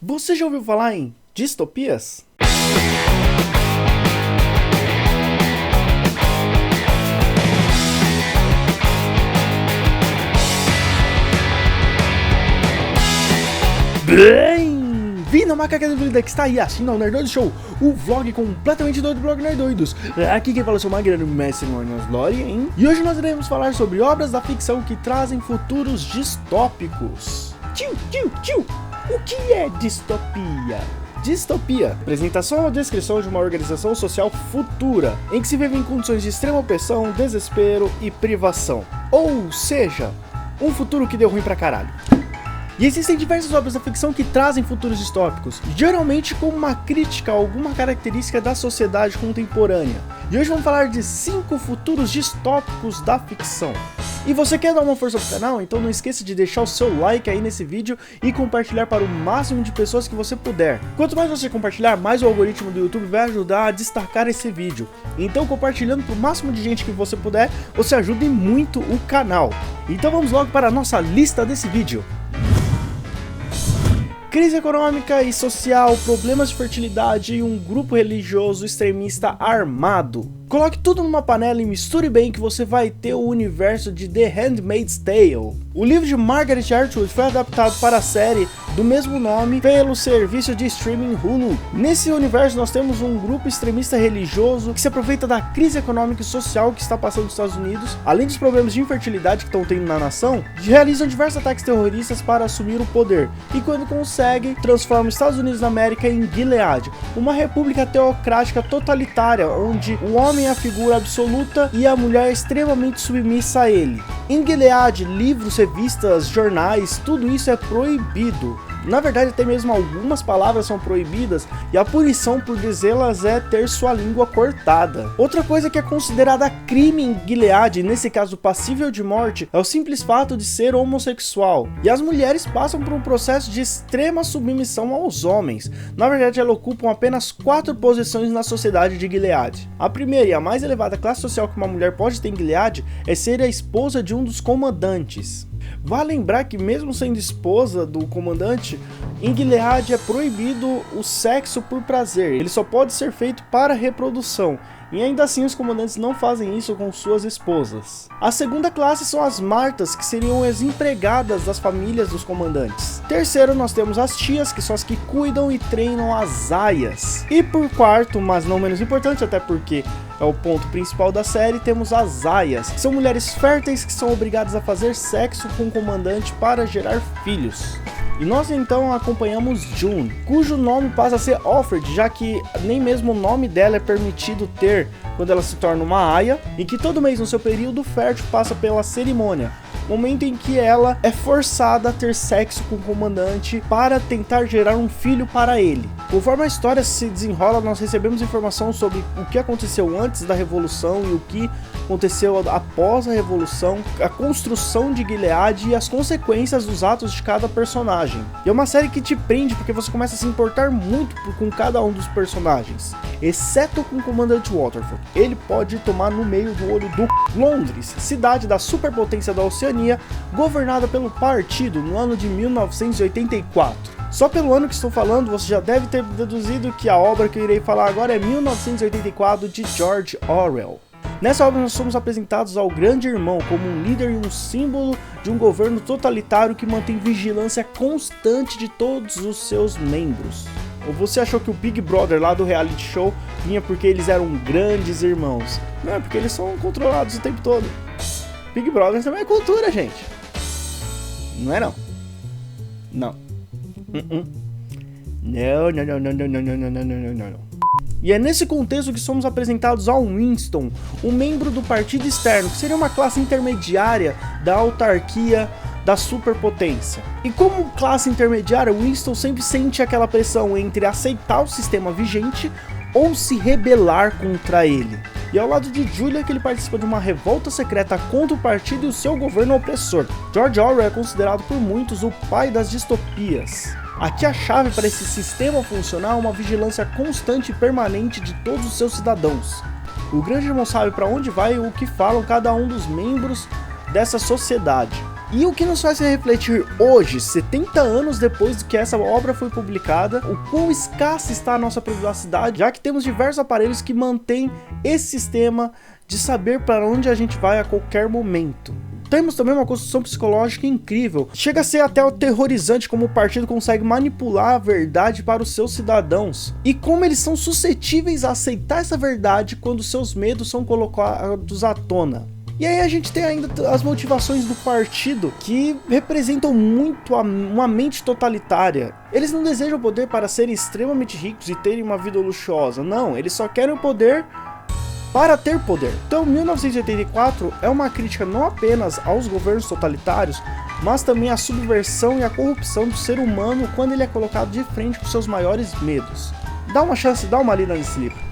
Você já ouviu falar em distopias? Bem-vindo ao Macaca da Vida que está aí assistindo ao Nerdoido Show, o vlog completamente doido do blog Nerdoidos. Aqui quem fala é o seu Magrano Mestre Normas Lorien. E hoje nós iremos falar sobre obras da ficção que trazem futuros distópicos. O que é distopia? Distopia, apresentação ou descrição de uma organização social futura, em que se vive em condições de extrema opressão, desespero e privação. Ou seja, um futuro que deu ruim pra caralho. E existem diversas obras da ficção que trazem futuros distópicos, geralmente como uma crítica a alguma característica da sociedade contemporânea. E hoje vamos falar de 5 futuros distópicos da ficção. E você quer dar uma força pro canal? Então não esqueça de deixar o seu like aí nesse vídeo e compartilhar para o máximo de pessoas que você puder. Quanto mais você compartilhar, mais o algoritmo do YouTube vai ajudar a destacar esse vídeo. Então compartilhando para o máximo de gente que você puder, você ajuda muito o canal. Então vamos logo para a nossa lista desse vídeo. Crise econômica e social, problemas de fertilidade e um grupo religioso extremista armado. Coloque tudo numa panela e misture bem que você vai ter o universo de The Handmaid's Tale. O livro de Margaret Atwood foi adaptado para a série do mesmo nome pelo serviço de streaming Hulu. Nesse universo nós temos um grupo extremista religioso que se aproveita da crise econômica e social que está passando nos Estados Unidos, além dos problemas de infertilidade que estão tendo na nação, realizam diversos ataques terroristas para assumir o poder. E quando conseguem, transformam os Estados Unidos da América em Gilead, uma república teocrática totalitária, onde o homem é a figura absoluta e a mulher é extremamente submissa a ele. Em Gilead, livros, revistas, jornais, tudo isso é proibido. Na verdade, até mesmo algumas palavras são proibidas e a punição por dizê-las é ter sua língua cortada. Outra coisa que é considerada crime em Gilead, nesse caso passível de morte, é o simples fato de ser homossexual. E as mulheres passam por um processo de extrema submissão aos homens. Na verdade, elas ocupam apenas 4 posições na sociedade de Gilead. A primeira e a mais elevada classe social que uma mulher pode ter em Gilead é ser a esposa de um dos comandantes. Vale lembrar que mesmo sendo esposa do comandante, em Gilead é proibido o sexo por prazer, ele só pode ser feito para reprodução. E ainda assim os comandantes não fazem isso com suas esposas. A segunda classe são as martas, que seriam as empregadas das famílias dos comandantes. Terceiro, nós temos as tias, que são as que cuidam e treinam as aias. E por quarto, mas não menos importante, até porque é o ponto principal da série, temos as aias, que são mulheres férteis que são obrigadas a fazer sexo com o comandante para gerar filhos. E nós então acompanhamos June, cujo nome passa a ser Offred, já que nem mesmo o nome dela é permitido ter quando ela se torna uma aia, e que todo mês no seu período fértil passa pela cerimônia, momento em que ela é forçada a ter sexo com o comandante para tentar gerar um filho para ele. Conforme a história se desenrola, nós recebemos informação sobre o que aconteceu antes da Revolução e o que aconteceu após a Revolução, a construção de Gilead e as consequências dos atos de cada personagem. E é uma série que te prende porque você começa a se importar muito com cada um dos personagens, exceto com o comandante Waterford. Ele pode tomar no meio do olho do Londres, cidade da superpotência da Oceania, governada pelo partido no ano de 1984. Só pelo ano que estou falando, você já deve ter deduzido que a obra que eu irei falar agora é 1984 de George Orwell. Nessa obra nós somos apresentados ao Grande Irmão como um líder e um símbolo de um governo totalitário que mantém vigilância constante de todos os seus membros. Ou você achou que o Big Brother lá do reality show vinha porque eles eram grandes irmãos? Não, é porque eles são controlados o tempo todo. Big Brother também é cultura, gente. Não é não? Não. Não. E é nesse contexto que somos apresentados ao Winston, um membro do partido externo, que seria uma classe intermediária da autarquia da superpotência. E como classe intermediária, Winston sempre sente aquela pressão entre aceitar o sistema vigente ou se rebelar contra ele. E ao lado de Julia que ele participa de uma revolta secreta contra o partido e o seu governo opressor. George Orwell é considerado por muitos o pai das distopias. Aqui a chave para esse sistema funcionar é uma vigilância constante e permanente de todos os seus cidadãos. O Grande Irmão sabe para onde vai e o que falam cada um dos membros dessa sociedade. E o que nos faz refletir hoje, 70 anos depois de que essa obra foi publicada, o quão escassa está a nossa privacidade, já que temos diversos aparelhos que mantêm esse sistema de saber para onde a gente vai a qualquer momento. Temos também uma construção psicológica incrível. Chega a ser até aterrorizante como o partido consegue manipular a verdade para os seus cidadãos. E como eles são suscetíveis a aceitar essa verdade quando seus medos são colocados à tona. E aí a gente tem ainda as motivações do partido, que representam muito uma mente totalitária. Eles não desejam o poder para serem extremamente ricos e terem uma vida luxuosa. Não, eles só querem o poder para ter poder. Então 1984 é uma crítica não apenas aos governos totalitários, mas também à subversão e à corrupção do ser humano quando ele é colocado de frente com seus maiores medos. Dá uma chance, dá uma lida nesse livro.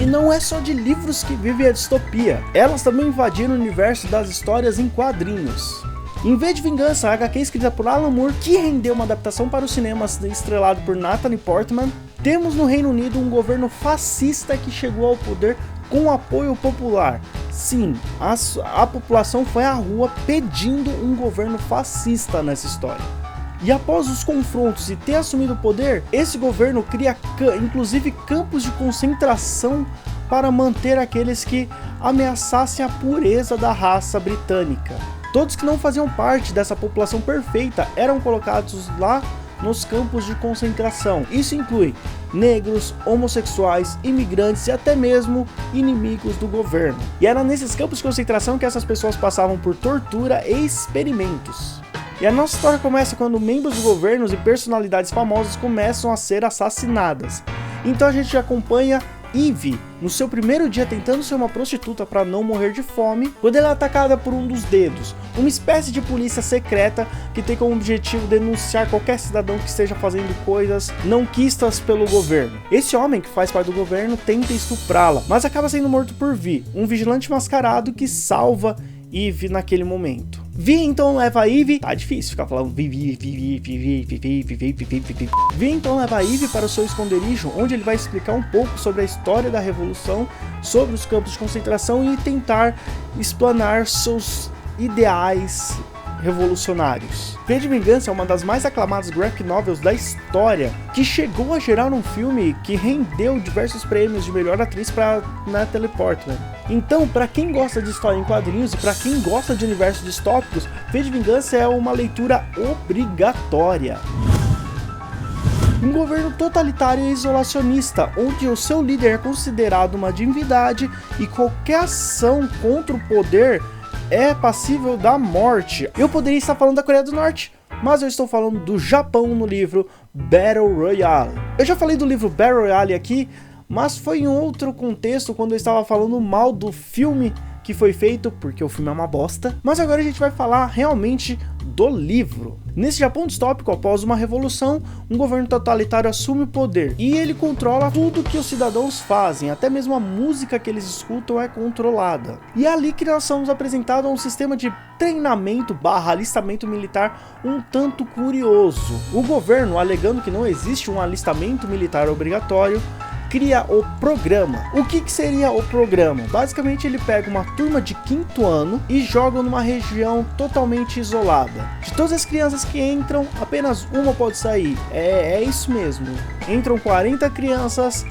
E não é só de livros que vive a distopia, elas também invadiram o universo das histórias em quadrinhos. Em V de Vingança, a HQ escrita por Alan Moore, que rendeu uma adaptação para os cinemas estrelado por Natalie Portman, temos no Reino Unido um governo fascista que chegou ao poder com apoio popular. Sim, a população foi à rua pedindo um governo fascista nessa história. E após os confrontos e ter assumido o poder, esse governo cria inclusive campos de concentração para manter aqueles que ameaçassem a pureza da raça britânica. Todos que não faziam parte dessa população perfeita eram colocados lá nos campos de concentração. Isso inclui negros, homossexuais, imigrantes e até mesmo inimigos do governo. E era nesses campos de concentração que essas pessoas passavam por tortura e experimentos. E a nossa história começa quando membros do governo e personalidades famosas começam a ser assassinadas. Então a gente acompanha Eve no seu primeiro dia tentando ser uma prostituta para não morrer de fome, quando ela é atacada por um dos dedos, uma espécie de polícia secreta que tem como objetivo denunciar qualquer cidadão que esteja fazendo coisas não quistas pelo governo. Esse homem que faz parte do governo tenta estuprá-la, mas acaba sendo morto por Vi, um vigilante mascarado que salva Eve naquele momento. Vi então leva a Eve, tá difícil ficar falando Vi então leva a Eve para o seu esconderijo, onde ele vai explicar um pouco sobre a história da revolução, sobre os campos de concentração e tentar explanar seus ideais revolucionários. V de Vingança é uma das mais aclamadas graphic novels da história, que chegou a gerar um filme que rendeu diversos prêmios de melhor atriz para Natalie Portman. Então, para quem gosta de história em quadrinhos e para quem gosta de universos distópicos, V de Vingança é uma leitura obrigatória. Um governo totalitário e isolacionista, onde o seu líder é considerado uma divindade e qualquer ação contra o poder é passível da morte. Eu poderia estar falando da Coreia do Norte, mas eu estou falando do Japão no livro Battle Royale. Eu já falei do livro Battle Royale aqui, mas foi em outro contexto, quando eu estava falando mal do filme que foi feito, porque o filme é uma bosta. Mas agora a gente vai falar realmente do livro. Nesse Japão distópico, após uma revolução, um governo totalitário assume o poder e ele controla tudo que os cidadãos fazem, até mesmo a música que eles escutam é controlada. E é ali que nós somos apresentados a um sistema de treinamento / alistamento militar um tanto curioso. O governo, alegando que não existe um alistamento militar obrigatório, cria o programa. O que seria o programa? Basicamente ele pega uma turma de 5º ano e joga numa região totalmente isolada. De todas as crianças que entram, apenas uma pode sair. É isso mesmo. Entram 40 crianças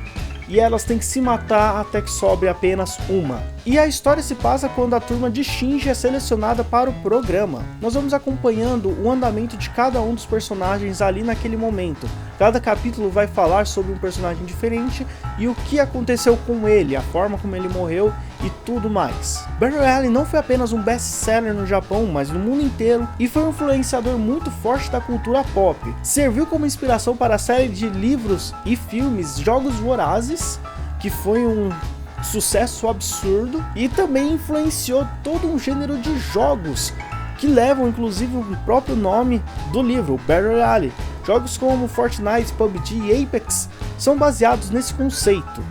e elas têm que se matar até que sobre apenas uma. E a história se passa quando a turma de Shinji é selecionada para o programa. Nós vamos acompanhando o andamento de cada um dos personagens ali naquele momento. Cada capítulo vai falar sobre um personagem diferente e o que aconteceu com ele, a forma como ele morreu e tudo mais. Battle Royale não foi apenas um best-seller no Japão, mas no mundo inteiro, e foi um influenciador muito forte da cultura pop. Serviu como inspiração para a série de livros e filmes Jogos Vorazes, que foi um sucesso absurdo, e também influenciou todo um gênero de jogos que levam inclusive o próprio nome do livro, Battle Royale. Jogos como Fortnite, PUBG e Apex são baseados nesse conceito.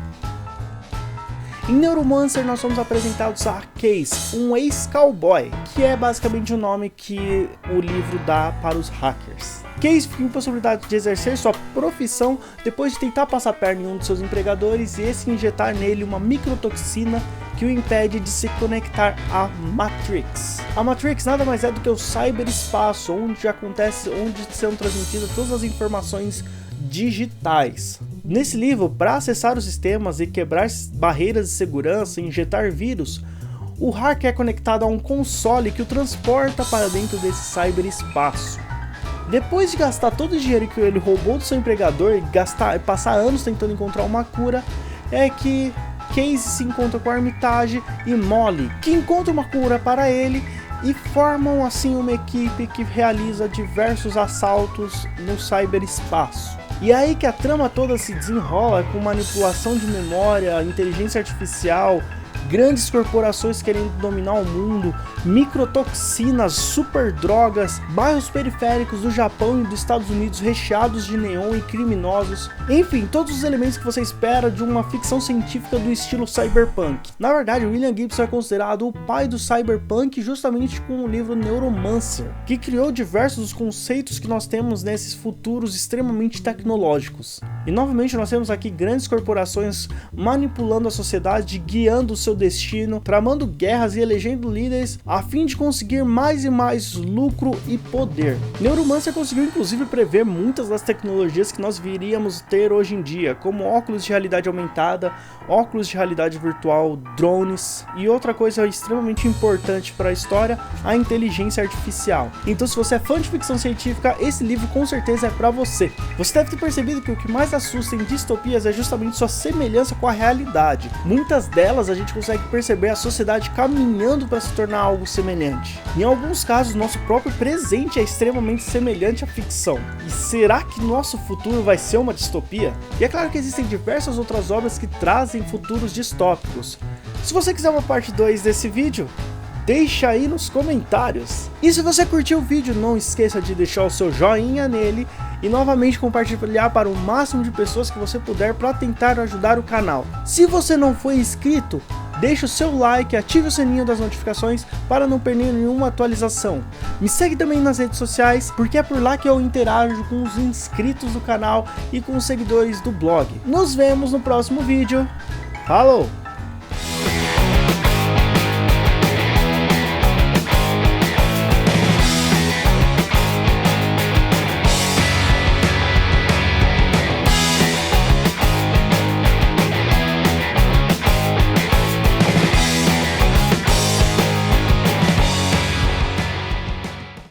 Em Neuromancer nós somos apresentados a Case, um ex-cowboy, que é basicamente o nome que o livro dá para os hackers. Case fica em possibilidade de exercer sua profissão depois de tentar passar a perna em um de seus empregadores e esse injetar nele uma microtoxina que o impede de se conectar à Matrix. A Matrix nada mais é do que o cyberespaço, onde são transmitidas todas as informações digitais. Nesse livro, para acessar os sistemas e quebrar barreiras de segurança e injetar vírus, o hacker é conectado a um console que o transporta para dentro desse cyberespaço. Depois de gastar todo o dinheiro que ele roubou do seu empregador e passar anos tentando encontrar uma cura, é que Casey se encontra com Armitage e Molly, que encontra uma cura para ele e formam assim uma equipe que realiza diversos assaltos no cyberespaço. E é aí que a trama toda se desenrola, com manipulação de memória, inteligência artificial, grandes corporações querendo dominar o mundo, microtoxinas, super drogas, bairros periféricos do Japão e dos Estados Unidos recheados de neon e criminosos, enfim, todos os elementos que você espera de uma ficção científica do estilo cyberpunk. Na verdade, William Gibson é considerado o pai do cyberpunk justamente com o livro Neuromancer, que criou diversos dos conceitos que nós temos nesses futuros extremamente tecnológicos. E novamente nós temos aqui grandes corporações manipulando a sociedade, guiando o seu destino, tramando guerras e elegendo líderes a fim de conseguir mais e mais lucro e poder. Neuromancer conseguiu inclusive prever muitas das tecnologias que nós viríamos ter hoje em dia, como óculos de realidade aumentada, óculos de realidade virtual, drones e outra coisa extremamente importante para a história, a inteligência artificial. Então, se você é fã de ficção científica, esse livro com certeza é para você. Você deve ter percebido que o que mais assusta em distopias é justamente sua semelhança com a realidade. Muitas delas a gente consegue perceber a sociedade caminhando para se tornar algo semelhante. Em alguns casos, nosso próprio presente é extremamente semelhante à ficção. E será que nosso futuro vai ser uma distopia? E é claro que existem diversas outras obras que trazem futuros distópicos. Se você quiser uma parte 2 desse vídeo, deixa aí nos comentários. E se você curtiu o vídeo, não esqueça de deixar o seu joinha nele e novamente compartilhar para o máximo de pessoas que você puder para tentar ajudar o canal. Se você não foi inscrito, deixe o seu like, ative o sininho das notificações para não perder nenhuma atualização. Me segue também nas redes sociais, porque é por lá que eu interajo com os inscritos do canal e com os seguidores do blog. Nos vemos no próximo vídeo. Falou!